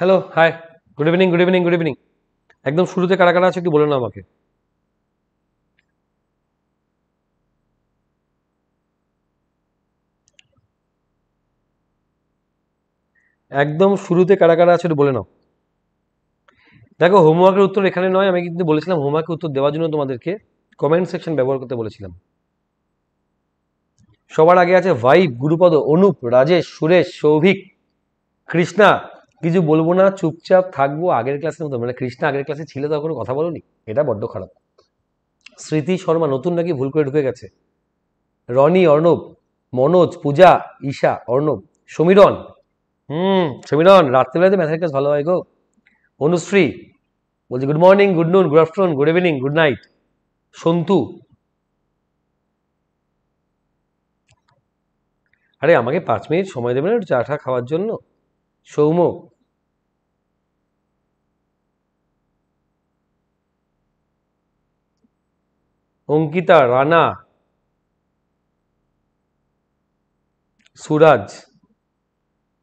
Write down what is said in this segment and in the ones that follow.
Hello, hi, good evening, good evening, good evening. একদম শুরুতে কারা কারা আছে একটু বলে নাও আমাকে। একদম শুরুতে কারা কারা আছে একটু বলে নাও। দেখো, হোমওয়ার্কের উত্তর এখানে নয়, আমি কিন্তু বলেছিলাম হোমওয়ার্কের উত্তর দেওয়ার জন্য তোমাদেরকে কমেন্ট সেকশন ব্যবহার করতে বলেছিলাম। সবার আগে আছে ভাইব, গুরুপদ, অনুপ, রাজেশ, সুরেশ, সৌভিক, কৃষ্ণা। কিছু বলবো না, চুপচাপ থাকবো আগের ক্লাসের মতো। মানে কৃষ্ণা আগের ক্লাসে ছিল তো কোনো কথা বলোনি, এটা বড্ড খারাপ। স্মৃতি শর্মা নতুন নাকি ভুল করে ঢুকে গেছে। রনি, অর্ণব, মনোজ, পূজা, ঈশা, অর্ণব, সমীরণ। সমীরণ, রাত্রিবেলাতে ম্যাথের ক্লাস ভালো হয় গো। অনুশ্রী বলছি গুড মর্নিং, গুড নুন, good afternoon, good evening, good night. Santu, আরে আমাকে 5 মিনিট সময় দেবেন একটু চা টা খাওয়ার জন্য। সৌম্য, অঙ্কিতা, রানা, সুরাজ।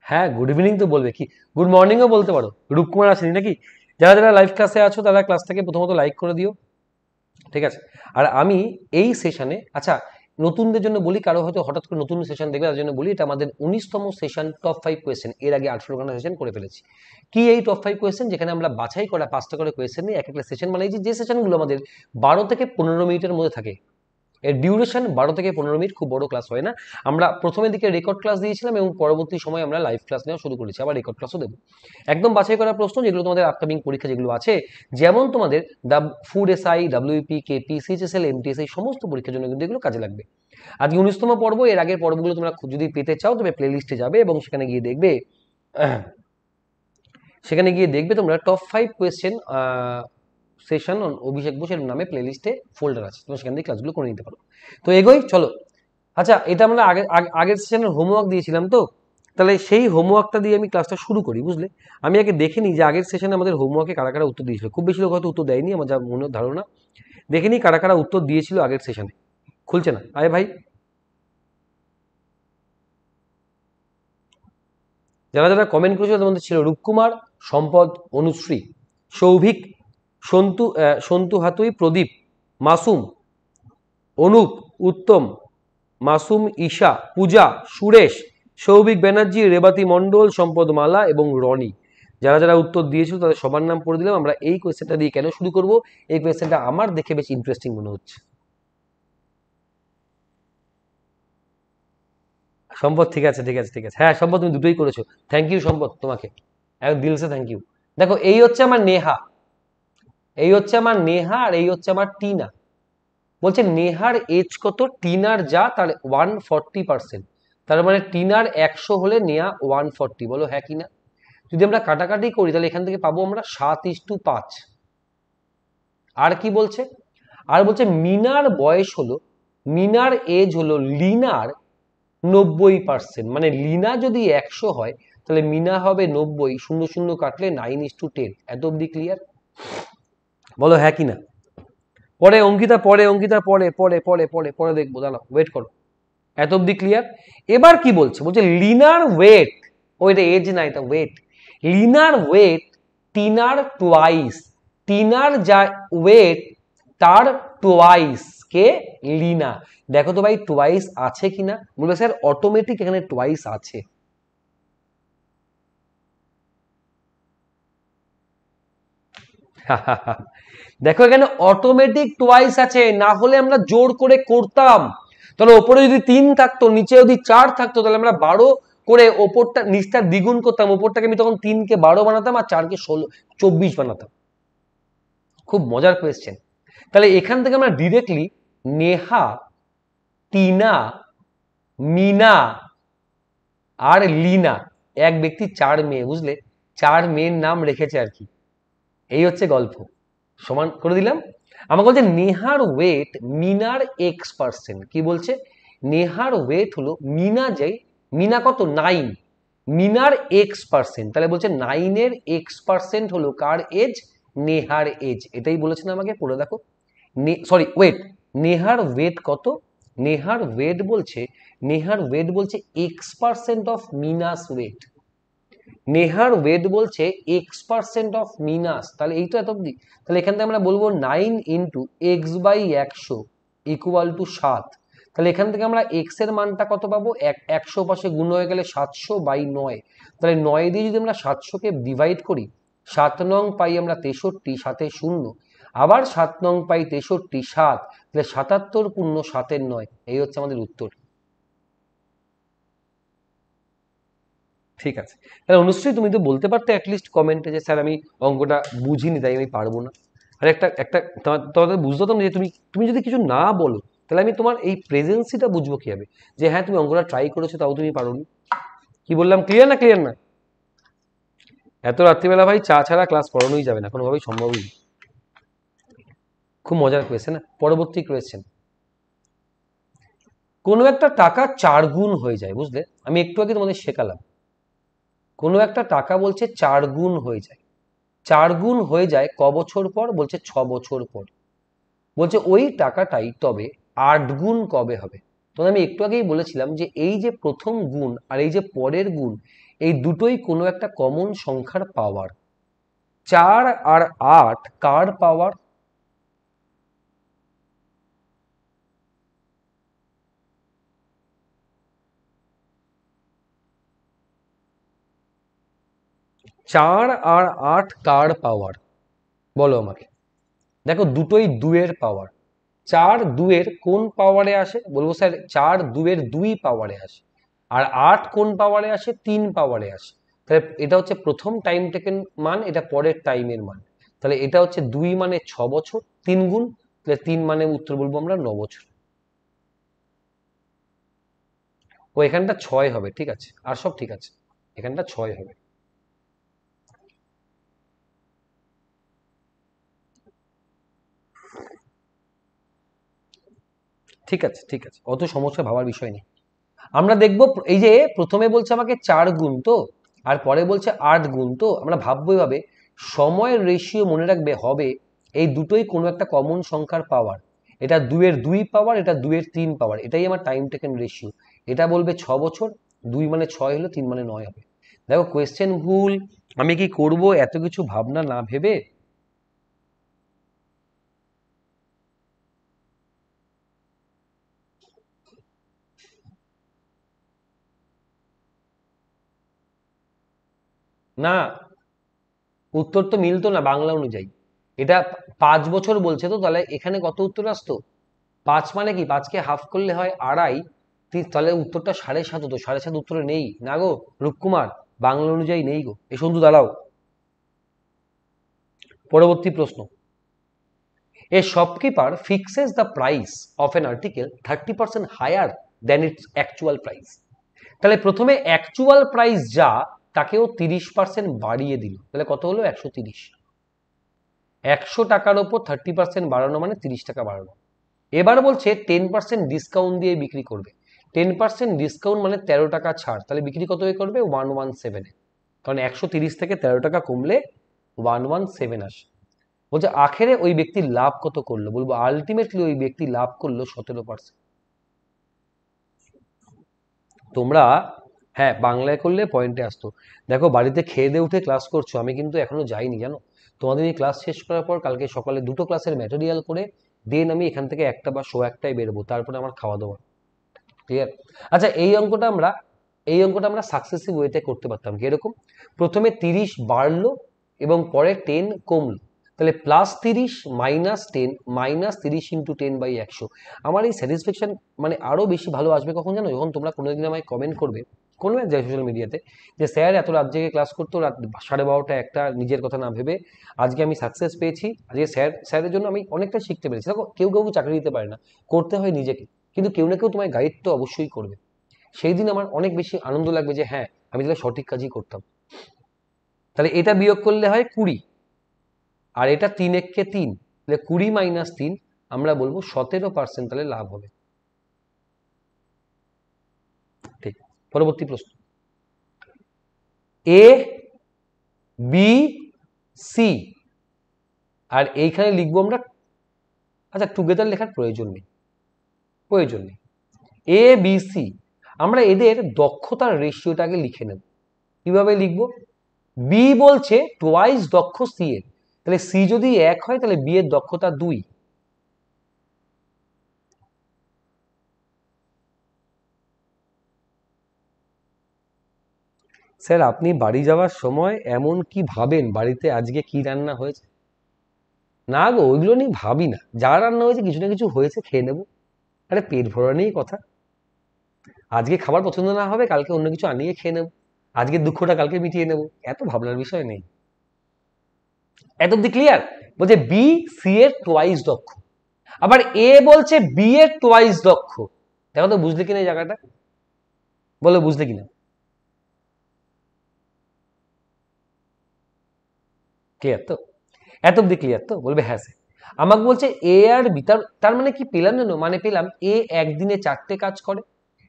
হ্যাঁ, গুড ইভিনিং তো বলবে কি, গুড মর্নিংও বলতে পারো। রূপকুমার আসেনি নাকি? যারা যারা লাইভ ক্লাসে আছো তারা ক্লাসটাকে প্রথমত লাইক করে দিও, ঠিক আছে? আর আমি এই সেশনে, আচ্ছা, নতুনদের জন্য বলি, কারো হয়তো হঠাৎ করে নতুন সেশন দেখবে তার জন্য বলি, এটা আমাদের 19তম সেশন, টপ 5 কোয়েশ্চেন। এর আগে 18 ঘন্টা সেশন করে ফেলেছি। কি এই টপ 5 কোয়েশ্চেন, যেখানে আমরা বাছাই করা 5টা করে কোয়েশ্চেন নিয়ে এক একটা সেশন বানাইছি, যে সেশনগুলো আমাদের 12 থেকে 15 মিনিটের মধ্যে থাকে। এর ডিউরেশন 12 থেকে 15 মিনিট, খুব বড় ক্লাস হয় না। আমরা প্রথমের দিকে রেকর্ড ক্লাস দিয়েছিলাম এবং পরবর্তী সময় আমরা লাইভ ক্লাস নেওয়া শুরু করেছি, আবার রেকর্ড ক্লাসও দেবো। একদম বাছাই করা প্রশ্ন, যেগুলো তোমাদের আপকামিং পরীক্ষা যেগুলো আছে, যেমন তোমাদের food SI, WP, KP, CHSL, MTS, এই সমস্ত পরীক্ষার জন্য কিন্তু এগুলো কাজে লাগবে। আজকে 19তম পর্ব। এর আগের পর্বগুলো তোমরা যদি পেতে চাও তবে প্লে লিস্টে যাবে এবং সেখানে গিয়ে দেখবে তোমরা টপ 5 কোয়েশ্চেন সেশন অন অভিষেক বোসের নামে প্লে লিস্টে ফোল্ডার আছে, তোমরা সেখান থেকে ক্লাসগুলো করে নিতে পারো। তো এগোই চলো। আচ্ছা, এটা আমরা আগের সেশনের হোমওয়ার্ক দিয়েছিলাম তো, তাহলে সেই হোমওয়ার্কটা দিয়ে আমি ক্লাসটা শুরু করি, বুঝলে? আমি আগে দেখে নিই যে আগের সেশনে আমাদের হোমওয়ার্কে কারা কারা উত্তর দিয়েছিল। খুব বেশি লোক হয়তো উত্তর দেয়নি, আমার যা মনে ধারণা। দেখে নিই কারা কারা উত্তর দিয়েছিল আগের সেশনে। খুলছে না, আরে ভাই। যারা যারা কমেন্ট করেছিল তাদের মধ্যে ছিল রূপকুমার, সম্পদ, অনুশ্রী, সৌভিক, সন্তু হাতুই, প্রদীপ, মাসুম, অনুপ, উত্তম, মাসুম, ঈশা, পূজা, সুরেশ, সৌভিক ব্যানার্জি, রেবাতি মণ্ডল, সম্পদ মালা এবং রনি। যারা যারা উত্তর দিয়েছিল তাদের সবার নাম পড়ে দিলাম। আমরা এই কোয়েশ্চেনটা দিয়ে কেন শুরু করব? এই কোয়েশ্চেনটা আমার দেখে বেশ ইন্টারেস্টিং মনে হচ্ছে। সম্পদ, ঠিক আছে, ঠিক আছে, ঠিক আছে। হ্যাঁ সম্পদ, তুমি দুটোই করেছো। থ্যাংক ইউ সম্পদ, তোমাকে এক দিলসে থ্যাংক ইউ। দেখো, এই হচ্ছে আমার নেহা, এই হচ্ছে আমার নেহা, আর এই হচ্ছে আমার টিনা। বলছে নেহার এজ কত, টিনার যা, তার 140%। তার মানে টিনার 100 হলে নেহা 140। বলো হ্যাঁ কি না? যদি আমরা কাটাকাটি করি তাহলে এখান থেকে পাবো আমরা 7:5। আর কি বলছে? আর বলছে মিনার বয়স হলো, মিনার এজ হলো লিনার 90%। মানে লিনা যদি 100 হয় তাহলে মিনা হবে 90, শূন্য শূন্য কাটলে 9:10। এত অব্দি ক্লিয়ার? বলো হ্যাঁ কি না? পরে অঙ্কিতা, পরে অঙ্কিতা, পরে পরে পরে পরে পরে দেখবো, দাঁড়াও, ওয়েট করো। এত অব্দি ক্লিয়ার? এবার কি বলছে? বলছে লিনার ওয়েট, ও এটা এজ না, এটা ওয়েট। লিনার ওয়েট টিনার টুয়াইস। টিনার যা ওয়েট তার টুয়াইস। কে? লিনা। দেখো তো ভাই টুয়াইস আছে কিনা। বলবে স্যার অটোমেটিক এখানে টুয়াইস আছে। দেখো এখানে অটোমেটিক টুয়াইস আছে, না হলে আমরা জোর করে করতাম। তাহলে ওপরে যদি 3 থাকতো, নিচে যদি 4 থাকতো, তাহলে আমরা 12 করে ওপরটা নিচটা দ্বিগুণ করতাম। ওপরটাকে আমি তখন 3কে 12 বানাতাম আর 4কে 24 বানাতাম। খুব মজার কোয়েশ্চেন। তাহলে এখান থেকে আমরা ডিরেক্টলি নেহা, টিনা, মিনা আর লিনা, এক ব্যক্তি 4 মেয়ে, বুঝলে? 4 মেয়ের নাম রেখেছে আর কি। এই হচ্ছে গল্প। সমান করে দিলাম। আমাকে বলছে নেহার ওয়েট মিনার X%। কি বলছে? নেহার ওয়েট হলো মিনা, যাই মিনা কত 9, মিনার X%। তাহলে বলছে 9 এর X% হলো কার এজ? নেহার এজ। এটাই বলেছে না আমাকে, পড়ে দেখো। Sorry, wait. নেহার ওয়েট কত? নেহার ওয়েট বলছে, নেহার ওয়েট বলছে X% অফ মিনাস ওয়েট। নেহার ওয়েট বলছে x% অফ মিনাস, তাহলে এই তো এত অব্দি। তাহলে এখান থেকে আমরা বলবো 9 into X by 100 equal to 7। তাহলে এখান থেকে আমরা এক্স এর মানটা কত পাবো, 100 পাশে গুণ হয়ে গেলে 700 বাই 9। তাহলে 9 দিয়ে যদি আমরা 700-কে ডিভাইড করি, 7 নং পাই আমরা 63, সাথে 0, আবার 7 নং পাই 63, 7, তাহলে 77 পূর্ণ 7-এর 9, এই হচ্ছে আমাদের উত্তর। ঠিক আছে, তাহলে অনুশ্রী তুমি তো বলতে পারতে অ্যাটলিস্ট কমেন্টে যে স্যার আমি অঙ্কটা বুঝিনি তাই আমি পারবো না। আর একটা একটা তোমাদের বুঝতে হতাম যে তুমি তুমি যদি কিছু না বলো তাহলে আমি তোমার এই প্রেজেন্সিটা বুঝবো কিভাবে যে হ্যাঁ তুমি অঙ্কটা ট্রাই করেছো তাও তুমি পারোনি। কি বললাম, ক্লিয়ার না ক্লিয়ার না? এত রাত্রিবেলা ভাই চা ছাড়া ক্লাস করানোই যাবে না, কোনোভাবেই সম্ভবই। খুব মজার কোয়েশ্চেন না? পরবর্তী কোয়েশ্চেন, কোনো একটা টাকা 4 গুণ হয়ে যায়, বুঝলে? আমি একটু আগে তোমাদের শেখালাম, কোনো একটা টাকা বলছে 4 গুণ হয়ে যায়। 4 গুণ হয়ে যায় ক বছর পর? বলছে 6 বছর পর। বলছে ওই টাকাটাই তবে 8 গুণ কবে হবে? তো আমি একটু আগেই বলেছিলাম যে এই যে প্রথম গুণ আর এই যে পরের গুণ, এই দুটোই কোনো একটা কমন সংখ্যার পাওয়ার। 4 আর 8 কার পাওয়ার? 4 আর 8 কার পাওয়ার বলো আমাকে। দেখো দুটোই 2 এর পাওয়ার। 4 2 এর কোন পাওয়ারে আসে? বলবো স্যার 4 2 এর 2 পাওয়ারে আসে। আর 8 কোন পাওয়ারে আসে? 3 পাওয়ারে আসে। তাহলে এটা হচ্ছে প্রথম টাইম টেকেন মান, এটা পরের টাইমের মান। তাহলে এটা হচ্ছে 2 মানে 6 বছর, 3 গুণ, তাহলে 3 মানে উত্তর বলবো আমরা 9 বছর। ও এখানটা 6 হবে, ঠিক আছে, আর সব ঠিক আছে, এখানটা 6 হবে। ঠিক আছে ঠিক আছে, অত সমস্যা ভাবার বিষয় নেই। আমরা দেখব, এই যে প্রথমে বলছে আমাকে 4 গুণ তো, আর পরে বলছে 8 গুণ তো, আমরা ভাববো এভাবে সময়ের রেশিও মনে রাখবে হবে এই দুটোই কোনো একটা কমন সংখ্যার পাওয়ার। এটা 2 এর 2 পাওয়ার, এটা 2 এর 3 পাওয়ার, এটাই আমার টাইম টেকেন রেশিও। এটা বলবে 6 বছর, 2 মানে 6 হলো, 3 মানে 9 হবে। দেখো কোয়েশ্চেন ভুল, আমি কি করব এত কিছু ভাবনা না ভেবে? না, উত্তর তো মিলতো না বাংলা অনুযায়ী। এটা 5 বছর বলছে তো, তাহলে এখানে কত উত্তর আসতো? 5 মানে কি, 5কে হাফ করলে হয় 2.5, তাহলে উত্তরটা 7.5 হতো। 7.5 উত্তরে নেই না গো রূপকুমার, বাংলা অনুযায়ী নেই গো। এ সন্ধু দাঁড়াও, পরবর্তী প্রশ্ন। A shopkeeper fixes the price of an article 30% higher than its actual price. তাহলে প্রথমে অ্যাকচুয়াল প্রাইস যা, তাকেও 30% বাড়িয়ে দিল, তাহলে কত হলো? 130। 100 টাকার ওপর 30% বাড়ানো মানে 30 টাকা বাড়ানো। এবার বলছে 10% ডিসকাউন্ট দিয়ে বিক্রি করবে। 10% ডিসকাউন্ট মানে 13 টাকা ছাড়, তাহলে বিক্রি কত হয়ে করবে? 117-এ। কারণ 130 থেকে 13 টাকা কমলে 117 আসে। বলছে আখেরে ওই ব্যক্তি লাভ কত করলো? বলবো আলটিমেটলি ওই ব্যক্তি লাভ করলো 17%। তোমরা, হ্যাঁ বাংলায় করলে পয়েন্টে আসতো। দেখো বাড়িতে খেয়ে দিয়ে উঠে ক্লাস করছো, আমি কিন্তু এখনো যাইনি জানো। তোমাদের এই ক্লাস শেষ করার পর কালকে সকালে 2টো ক্লাসের ম্যাটেরিয়াল করে দেন আমি এখান থেকে 1টা বা 1:15 বেরোবো, তারপরে আমার খাওয়া দাওয়া। ক্লিয়ার? আচ্ছা এই অঙ্কটা আমরা সাকসেসিভ ওয়েতে করতে পারতাম কি এরকম, প্রথমে 30 বাড়লো এবং পরে 10 কমলো, তাহলে +30 -10 -30 ইন্টু 10/100। আমার এই স্যাটিসফ্যাকশন মানে আরো বেশি ভালো আসবে কখন জানো, যখন তোমরা কোনোদিন আমায় কমেন্ট করবে কোনো এক জায়গায় সোশ্যাল মিডিয়াতে যে স্যার এত রাত জেগে ক্লাস করতো, রাত 12:30 একটা, নিজের কথা না ভেবে আজকে আমি সাকসেস পেয়েছি, আজকে স্যারের জন্য আমি অনেকটা শিখতে পেরেছি। দেখো কেউ কাউকে চাকরি দিতে পারে না, করতে হয় নিজেকে, কিন্তু কেউ না কেউ তোমায় গাইড তো অবশ্যই করবে। সেই দিন আমার অনেক বেশি আনন্দ লাগবে যে হ্যাঁ আমি তাহলে সঠিক কাজই করতাম। তাহলে এটা বিয়োগ করলে হয় 20, আর এটা 3 এককে 3, তাহলে 20 - 3, আমরা বলবো 17% তাহলে লাভ হবে। ঠিক। পরবর্তী প্রশ্ন, এ বি সি, আর এইখানে লিখবো আমরা, আচ্ছা টুগেদার লেখার প্রয়োজন নেই, এ বি সি, আমরা এদের দক্ষতার রেশিওটাকে লিখে নেব। কিভাবে লিখবো? বি বলছে টোয়াইস দক্ষ সি এর, তাহলে সি যদি 1 হয় তাহলে বি এর দক্ষতা 2। স্যার আপনি বাড়ি যাওয়ার সময় এমন কি ভাবেন বাড়িতে আজকে কি রান্না হয়েছে? না গো, ওইগুলো নিয়ে ভাবি না, যা রান্না হয়েছে কিছু না কিছু হয়েছে, খেয়ে নেবো। আরে পেট ভরা নিয়েই কথা। আজকে খাবার পছন্দ না হবে, কালকে অন্য কিছু আনিয়ে খেয়ে নেবো, আজকে দুঃখটা কালকে মিটিয়ে নেবো, এত ভাবনার বিষয় নেই। এত অব্দি ক্লিয়ার? বলছে বি সি এর টোয়াইস দক্ষ, আবার এ বলছে বি এর টোয়াইস দক্ষ। দেখো তো বুঝলে কিনা এই জায়গাটা, বলো বুঝলে কিনা? ক্লিয়ার তো? এত অব্দি ক্লিয়ার তো? বলবে হ্যাঁ স্যার। আমাকে বলছে এ আর বি, তার মানে কি পেলাম জানো? মানে পেলাম এ একদিনে 4টে কাজ করে,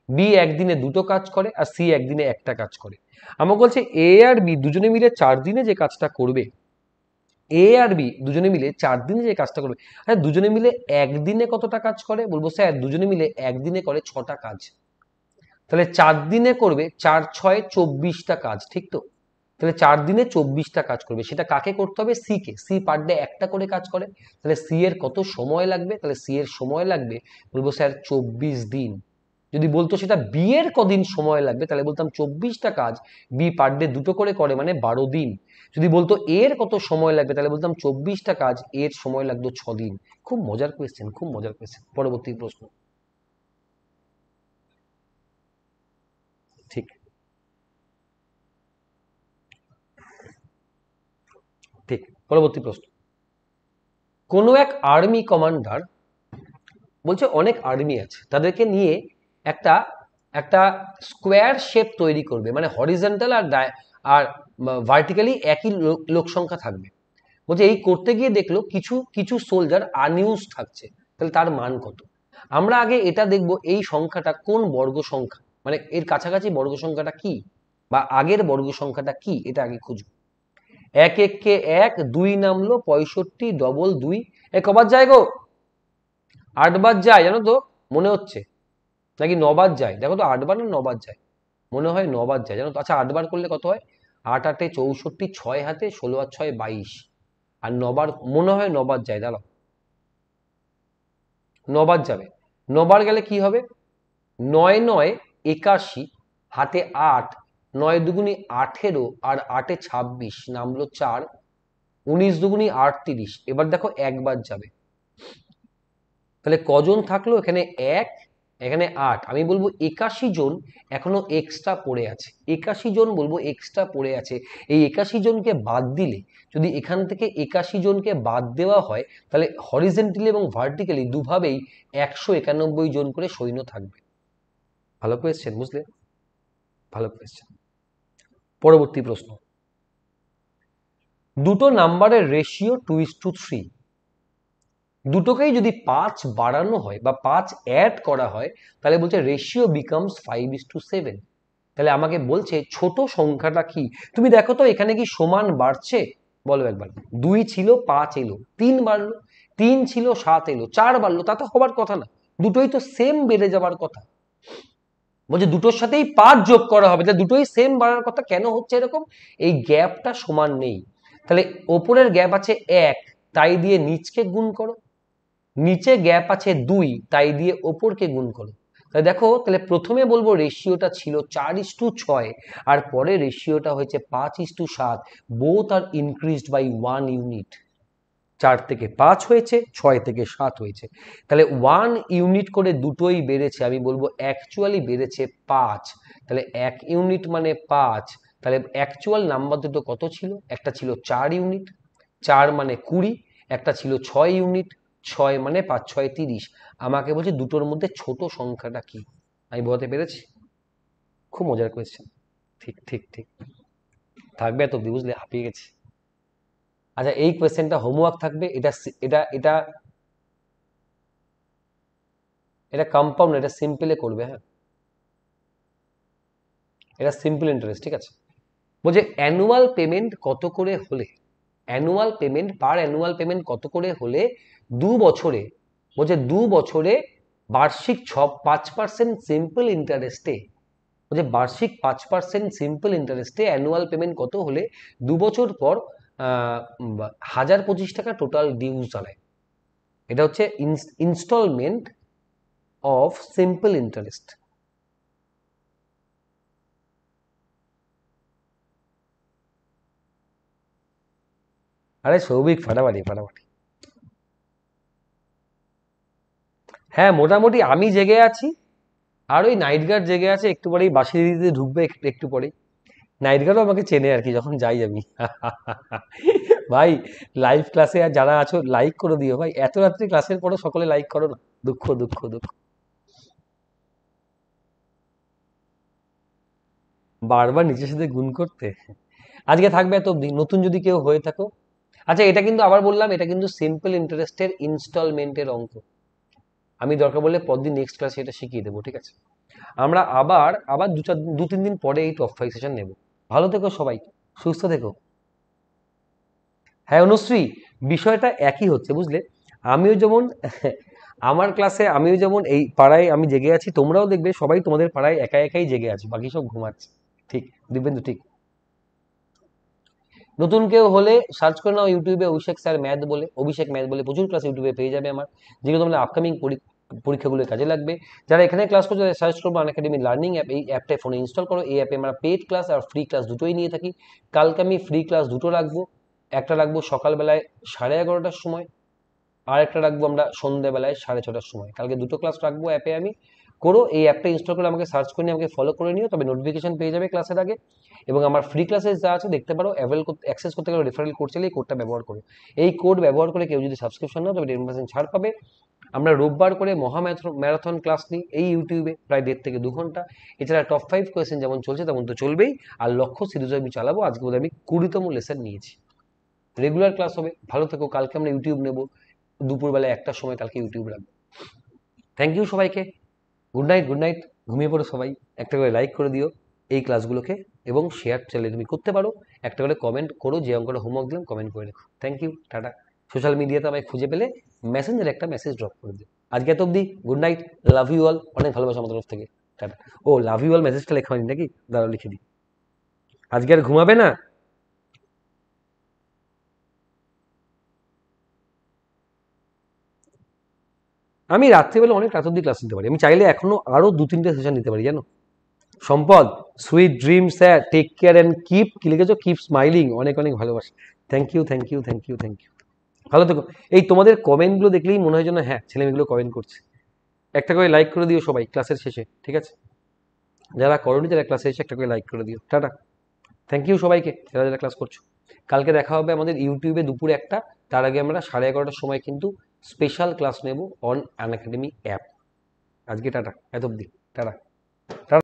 বি একদিনে 2টো কাজ করে, আর সি একদিনে 1টা কাজ করে। আমাকে বলছে এ আর বি দুজনে মিলে 4 দিনে যে কাজটা করবে, এ আর বি দুজনে মিলে 4 দিনে যে কাজটা করবে, আচ্ছা দুজনে মিলে একদিনে কতটা কাজ করে? বলবো স্যার দুজনে মিলে একদিনে করে 6টা কাজ। তাহলে 4 দিনে করবে 4 6 24টা কাজ, ঠিক তো? তাহলে 4 দিনে 24টা কাজ করবে, সেটা কাকে করতে হবে? C K. C per day 1টা করে কাজ করে, তাহলে সি এর কত সময় লাগবে? তাহলে সি এর সময় লাগবে, বলবো স্যার 24 দিন। যদি বলতো সেটা বি এর কদিন সময় লাগবে, তাহলে বলতাম 24টা কাজ, বি পার ডে 2টো করে করে মানে 12 দিন। যদি বলতো এর কত সময় লাগবে, তাহলে বলতাম 24টা কাজ, এর সময় লাগতো 6 দিন। খুব মজার কোয়েশ্চেন, খুব মজার কোয়েশ্চেন। পরবর্তী প্রশ্ন। ঠিক ঠিক পরবর্তী প্রশ্ন। কোনো এক আর্মি কমান্ডার বলছে অনেক আর্মি আছে, তাদেরকে নিয়ে একটা একটা স্কোয়ার শেপ তৈরি করবে, মানে হরিজন্টাল আর ভার্টিক্যালি একই লোক সংখ্যা থাকবে। বলছে এই করতে গিয়ে দেখলো কিছু কিছু সোলজার আনইউজ থাকছে, তাহলে তার মান কত? আমরা আগে এটা দেখবো এই সংখ্যাটা কোন বর্গ সংখ্যা, মানে এর কাছাকাছি বর্গ সংখ্যাটা কি, বা আগের বর্গ সংখ্যাটা কি, এটা আগে খুঁজবো। 1 1 কে 1, 2 নামলো 65, ডবল 2, কবার যায় গো? 8বার যায় জানো তো, মনে হচ্ছে, নাকি 9বার যায়? দেখো তো 8বার না 9বার যায়, মনে হয় 9বার যায় জানো তো। আচ্ছা 8বার করলে কত হয়? 8 8 64, 6 হাতে 16 আর 6 22, আর 9বার মনে হয় 9বার যায়, দাঁড়াও 9বার যাবে। 9বার গেলে কি হবে? 9 9 81, হাতে 8, 9 দুগুনি 18, আর 8 এ 26, নামলো 4, 19 দুগুনি 38। এবার দেখো একবার যাবে, তাহলে কজন থাকলো? এখানে 1, এখানে 8, আমি বলবো 81 জন এখনো এক্সট্রা পড়ে আছে। 81 জন বলবো এক্সট্রা পড়ে আছে। এই 81 জনকে বাদ দিলে, যদি এখান থেকে 81 জনকে বাদ দেওয়া হয়, তাহলে হরিজেন্টালি এবং ভার্টিক্যালি দুভাবেই 191 জন করে সৈন্য থাকবে। ভালো কোয়েশ্চেন, বুঝলে? ভালো কোয়েশ্চেন। পরবর্তী প্রশ্ন। দুটো নাম্বারের রেশিও 2:3, দুটোকেই যদি 5 বাড়ানো হয় বা 5 অ্যাড করা হয়, তাহলে বলছে রেশিও বিকামস 5:7। তাহলে আমাকে বলছে ছোট সংখ্যাটা কি? তুমি দেখো তো এখানে কি সমান বাড়ছে? বলো একবার। 2 ছিল 5 এলো, 3 বাড়লো, 3 ছিল 7 এলো, 4 বাড়লো, তা তো হবার কথা না, দুটোই তো সেম বেড়ে যাবার কথা। বলছে দুটোর সাথেই 5 যোগ করা হবে, তাহলে দুটোই সেম বাড়ার কথা, কেন হচ্ছে এরকম? এই গ্যাপটা সমান নেই। তাহলে ওপরের গ্যাপ আছে 1, তাই দিয়ে নিচকে গুণ করো, নিচে গ্যাপ আছে 2, তাই দিয়ে ওপরকে গুণ করো। তাহলে দেখো, তাহলে প্রথমে বলবো রেশিওটা ছিল 4:6, আর পরে রেশিওটা হয়েছে 5:7। Both are increased by 1 unit. 4 থেকে 5 হয়েছে, 6 থেকে 7 হয়েছে, তাহলে 1 ইউনিট করে দুটোই বেড়েছে। আমি বলবো অ্যাকচুয়ালি বেড়েছে 5, তাহলে 1 ইউনিট মানে 5। তাহলে অ্যাকচুয়াল নাম্বার দুটো কত ছিল? একটা ছিল 4 ইউনিট, 4 মানে 20, একটা ছিল 6 ইউনিট, 6 মানে 5 6 30। আমাকে বলছে দুটোর মধ্যে ছোট সংখ্যাটা কি? আমি বোঝাতে পেরেছি? খুব মজার কোয়েশ্চেন। ঠিক ঠিক ঠিক থাকবে এত অব্দি, বুঝলে? হাঁপিয়ে গেছি। আচ্ছা এই কোয়েশ্চেনটা হোমওয়ার্ক থাকবে, এটা এটা এটা কম্পাউন্ড, এটা সিম্পলে করবে, হ্যাঁ এটা সিম্পল ইন্টারেস্ট, ঠিক আছে? বলছে অ্যানুয়াল পেমেন্ট কত করে হলে, অ্যানুয়াল পেমেন্ট পার অ্যানুয়াল পেমেন্ট কত করে হলে 2 বছরে, বলছে 2 বছরে বার্ষিক 5% সিম্পল ইন্টারেস্টে যে বার্ষিক 5% সিম্পল ইন্টারেস্টে অ্যানুয়াল পেমেন্ট কত হলে 2 বছর পর 1025 টাকা টোটাল ডিউজ দাঁড়ায়। এটা হচ্ছে ইনস্টলমেন্ট অফ সিম্পল ইন্টারেস্ট। আরে সৌভিক, ফাটাফাটি ফাটাফাটি। হ্যাঁ মোটামুটি আমি জেগে আছি, আর ওই নাইট গার্ড জেগে আছে, একটু পরেই বাসি দিতে ঢুকবে একটু পরেই। নাইট গার্ডও আমাকে চেনে আর কি, যখন যাই আমি। ভাই লাইভ ক্লাসে আর যারা আছো লাইক করে দিও ভাই, এত রাত্রি ক্লাসের পরও সকলে লাইক করো না, দুঃখ দুঃখ দুঃখ। বারবার নিচের সাথে গুণ করতে। আজকে থাকবে এত অব্দি, নতুন যদি কেউ হয়ে থাকো। আচ্ছা এটা কিন্তু আবার বললাম, এটা কিন্তু সিম্পল ইন্টারেস্টের ইনস্টলমেন্টের অঙ্ক। আমি দরকার বললে পরদিন নেক্সট ক্লাসে এটা শিখিয়ে দেবো, ঠিক আছে? আমরা আবার আবার 2-3 দিন পরে এই টপ 5 সেশন নেব। ভালো থেকো সবাই, সুস্থ থেকো। হ্যাঁ অনুশ্রী, বিষয়টা একই হচ্ছে বুঝলে। আমিও যেমন আমার ক্লাসে আমিও যেমন এই পাড়ায় আমি জেগে আছি, তোমরাও দেখবে সবাই তোমাদের পাড়ায় একা একাই জেগে আছে, বাকি সব ঘুমাচ্ছে। ঠিক, দিব্যেন্দু ঠিক। নতুন কেউ হলে সার্চ করে নাও ইউটিউবে অভিষেক স্যার ম্যাথ বলে, অভিষেক ম্যাথ বলে প্রচুর ক্লাস ইউটিউবে পেয়ে যাবে আমার, যেগুলো তোমাদের আপকামিং পরীক্ষাগুলো কাজে লাগবে। যারা এখানে ক্লাস করছো তারা সার্চ করবো আনএকাডেমি লার্নিং অ্যাপ, এই অ্যাপটা ফোনে ইনস্টল করো। এই অ্যাপে আমরা পেড ক্লাস আর ফ্রি ক্লাস দুটোই নিয়ে থাকি। কালকে আমি ফ্রি ক্লাস দুটো রাখবো, একটা রাখবো সকালবেলায় 11:30টার সময়, আর একটা রাখবো আমরা সন্ধ্যাবেলায় 6:30টার সময়। কালকে দুটো ক্লাস রাখবো অ্যাপে আমি। করো, এই অ্যাপটা ইনস্টল করে আমাকে সার্চ করে নিয়ে আমাকে ফলো করে নিও, তবে নোটিফিকেশন পেয়ে যাবে ক্লাসের আগে। এবং আমার ফ্রি ক্লাসেস যা আছে দেখতে পারো, অ্যাক্সেস করতে গেলে রেফারেল কোড চাইলে এই কোডটা ব্যবহার করো। এই কোড ব্যবহার করে কেউ যদি সাবস্ক্রিপশন নাও তবে 10% ছাড় পাবে। আমরা রোববার করে মহা ম্যারাথন ক্লাস নিই এই ইউটিউবে, প্রায় 1.5 থেকে 2 ঘন্টা। এছাড়া টপ 5 কোয়েশ্চেন যেমন চলছে তেমন তো চলবেই, আর লক্ষ্য সিরিজ আমি চালাবো। আজকে বোধহয় আমি 20তম লেসন নিয়েছি। রেগুলার ক্লাস হবে। ভালো থেকো। কালকে আমরা ইউটিউব নেব দুপুরবেলায় 1টার সময়, কালকে ইউটিউব রাখবো। থ্যাংক ইউ সবাইকে। Good night, good night. ঘুমিয়ে পড়ো সবাই। একটা করে লাইক করে দিও এই ক্লাসগুলোকে, এবং শেয়ার চাইলে তুমি করতে পারো। একটা করে কমেন্ট করো, যে অঙ্কটা হোমওয়ার্ক দিলাম কমেন্ট করে রেখো। Thank you, tata. সোশ্যাল মিডিয়াতে আমায় খুঁজে পেলে মেসেঞ্জারে একটা মেসেজ ড্রপ করে দিও। আজকে এত অব্দি, good night, love you all, অনেক ভালোবাসা আমার তরফ থেকে, টাটা। ও লাভ ইউ অল মেসেজটা লেখা হয়নি নাকি? দাঁড়াও লিখে দিই। আজকে আর ঘুমাবে না? আমি রাত্রিবেলা অনেক রাত অব্দি ক্লাস নিতে পারি, আমি চাইলে এখনো আরো 2-3টে সেশন নিতে পারি জানো। Sampad, sweet dream sir, take care and keep, কি লিখেছো, কিপ স্মাইলিং, অনেক অনেক ভালোবাসা। Thank you thank you thank you thank you. ভালো থেকো। এই তোমাদের কমেন্টগুলো দেখলেই মনে হয় যেন হ্যাঁ ছেলেমেয়েগুলো কমেন্ট করছে। একটা করে লাইক করে দিও সবাই ক্লাসের শেষে, ঠিক আছে? যারা করোনি তারা ক্লাসে এসে একটা করে লাইক করে দিও, টাটা। থ্যাংক ইউ সবাইকে যারা যারা ক্লাস করছো। কালকে দেখা হবে আমাদের ইউটিউবে দুপুরে 1টা, তার আগে আমরা 11:30টার সময় কিন্তু স্পেশাল ক্লাস নেব অন আনএকাডেমি অ্যাপ। আজকে টাটা, এত অব্দি, টাটা।